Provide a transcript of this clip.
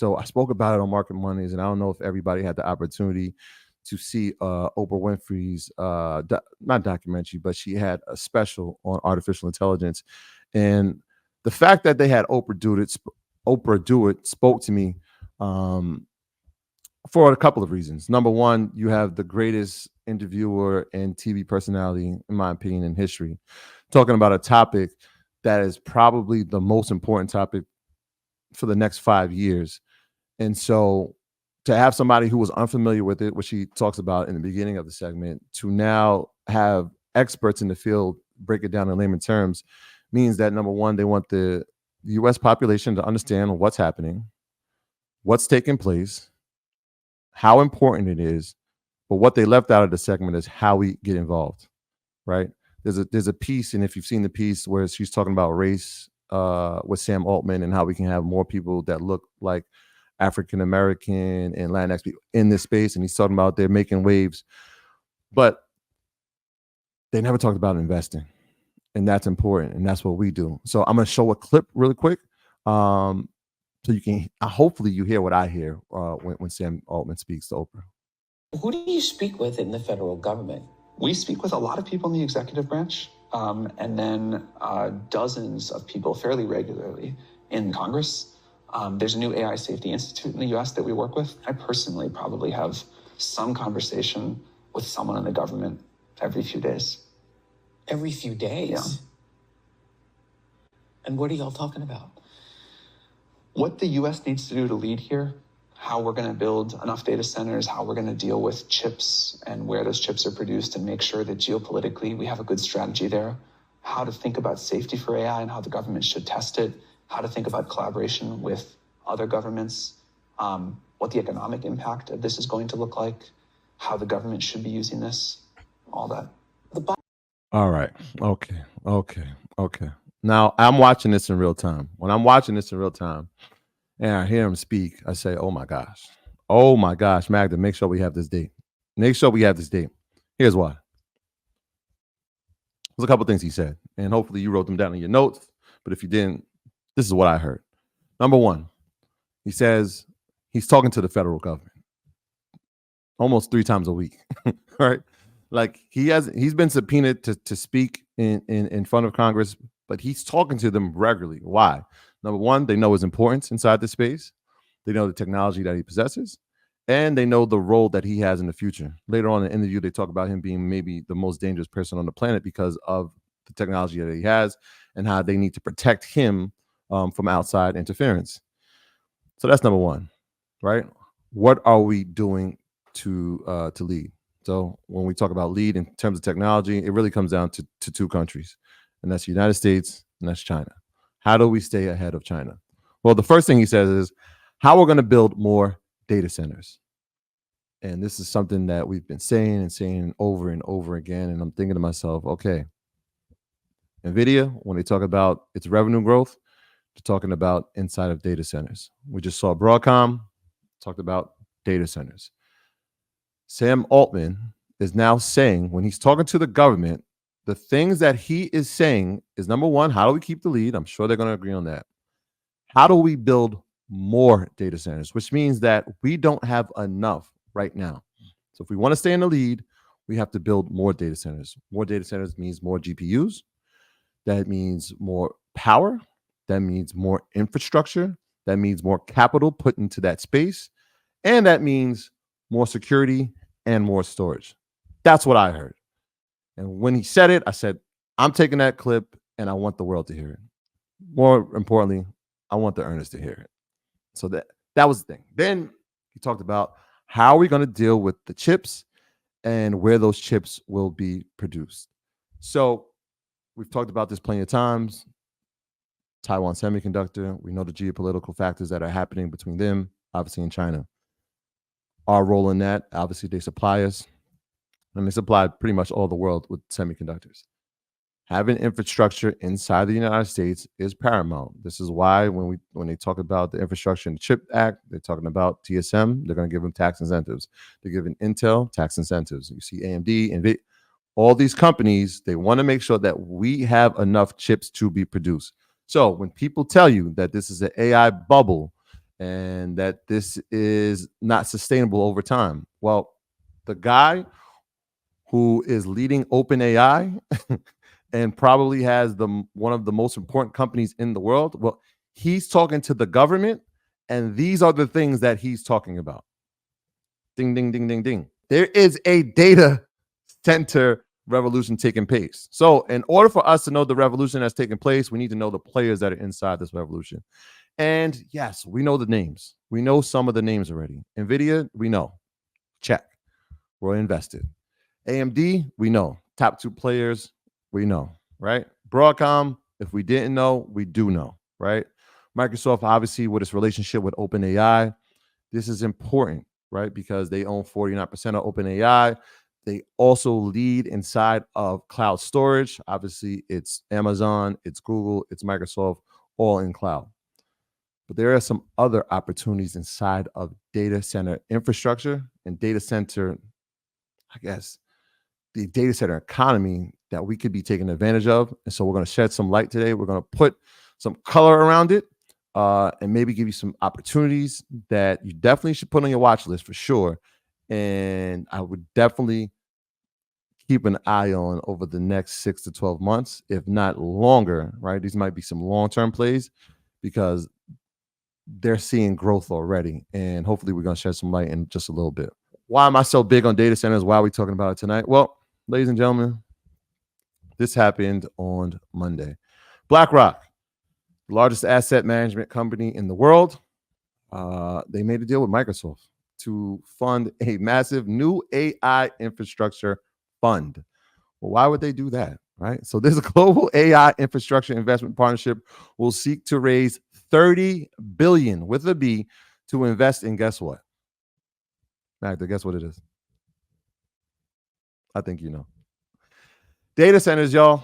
so I spoke about it on Market Mondays, and I don't know if everybody had the opportunity to see Oprah Winfrey's not documentary, but she had a special on artificial intelligence, and the fact that they had Oprah do it spoke to me um, for a couple of reasons. Number one, you have the greatest interviewer and TV personality, in my opinion, in history, talking about a topic that is probably the most important topic for the next 5 years. And so to have somebody who was unfamiliar with it, which she talks about in the beginning of the segment, to now have experts in the field break it down in layman terms means that number one, they want the US population to understand what's happening, what's taking place, how important it is. But what they left out of the segment is how we get involved, right? There's a piece, and if you've seen the piece where she's talking about race with Sam Altman and how we can have more people that look like African American and Latinx people in this space, and he's talking about they're making waves, but they never talked about investing, and that's important, and that's what we do. So I'm going to show a clip really quick, so you can hopefully you hear what I hear when Sam Altman speaks to Oprah. Who do you speak with in the federal government? We speak with a lot of people in the executive branch, and then dozens of people fairly regularly in Congress. There's a new AI Safety Institute in the US that we work with. I personally probably have some conversation with someone in the government every few days. Every few days? Yeah. And what are y'all talking about? What the US needs to do to lead here, how we're going to build enough data centers, how we're going to deal with chips and where those chips are produced and make sure that geopolitically we have a good strategy there, how to think about safety for AI and how the government should test it, how to think about collaboration with other governments, what the economic impact of this is going to look like, how the government should be using this, all that. All right. Okay. Now, I'm watching this in real time. When I'm watching this in real time and I hear him speak, I say, oh my gosh, Magda, make sure we have this date. Here's why. There's a couple things he said, and hopefully you wrote them down in your notes, but if you didn't, this is what I heard. Number one, he says he's talking to the federal government almost 3 times a week, right? Like he's been subpoenaed to speak in front of Congress, but he's talking to them regularly. Why? Number one, they know his importance inside the space. They know the technology that he possesses, and they know the role that he has in the future. Later on in the interview, they talk about him being maybe the most dangerous person on the planet because of the technology that he has and how they need to protect him from outside interference. So that's number one, right? What are we doing to lead? So when we talk about lead in terms of technology, it really comes down to 2 countries, and that's the United States and that's China. How do we stay ahead of China? Well, the first thing he says is how we're going to build more data centers. And this is something that we've been saying over and over again. And I'm thinking to myself, okay, Nvidia, when they talk about its revenue growth, they're talking about inside of data centers. We just saw Broadcom talked about data centers. Sam Altman is now saying, when he's talking to the government, the things that he is saying is, number one, how do we keep the lead? I'm sure they're going to agree on that. How do we build more data centers, which means that we don't have enough right now. So if we want to stay in the lead, we have to build more data centers. More data centers means more GPUs. That means more power. That means more infrastructure. That means more capital put into that space. And that means more security and more storage. That's what I heard. And when he said it, I said, I'm taking that clip and I want the world to hear it. More importantly, I want the earners to hear it. So that was the thing. Then he talked about how are we going to deal with the chips and where those chips will be produced. So we've talked about this plenty of times. Taiwan Semiconductor, we know the geopolitical factors that are happening between them, obviously in China. Our role in that, obviously they supply us, and they supply pretty much all the world with semiconductors. Having infrastructure inside the United States is paramount. This is why when they talk about the Infrastructure and Chip Act, they're talking about TSM. They're going to give them tax incentives. They're giving Intel tax incentives. You see AMD, Nvidia, all these companies, they want to make sure that we have enough chips to be produced. So when people tell you that this is an AI bubble and that this is not sustainable over time. Well, the guy who is leading OpenAI and probably has one of the most important companies in the world, well, he's talking to the government, and these are the things that he's talking about. Ding, ding, ding, ding, ding. There is a data center revolution taking place. So in order for us to know the revolution that's taking place, we need to know the players that are inside this revolution. And yes, we know the names. We know some of the names already. Nvidia, we know. Check. We're invested. AMD, we know. Top 2 players, we know, right? Broadcom, if we didn't know, we do know, right? Microsoft, obviously, with its relationship with OpenAI, this is important, right? Because they own 49% of OpenAI. They also lead inside of cloud storage. Obviously, it's Amazon, it's Google, it's Microsoft, all in cloud. But there are some other opportunities inside of data center infrastructure and data center, I guess, the data center economy that we could be taking advantage of. And so we're going to shed some light today. We're going to put some color around it and maybe give you some opportunities that you definitely should put on your watch list for sure. And I would definitely keep an eye on over the next 6 to 12 months, if not longer, right? These might be some long-term plays because they're seeing growth already. And hopefully we're going to shed some light in just a little bit. Why am I so big on data centers? Why are we talking about it tonight? Well, ladies and gentlemen, this happened on Monday. BlackRock, the largest asset management company in the world, they made a deal with Microsoft to fund a massive new AI infrastructure fund. Well, why would they do that, right? So this global AI infrastructure investment partnership will seek to raise $30 billion with a B to invest in, guess what? Magda, guess what it is? I think you know. Data centers, y'all.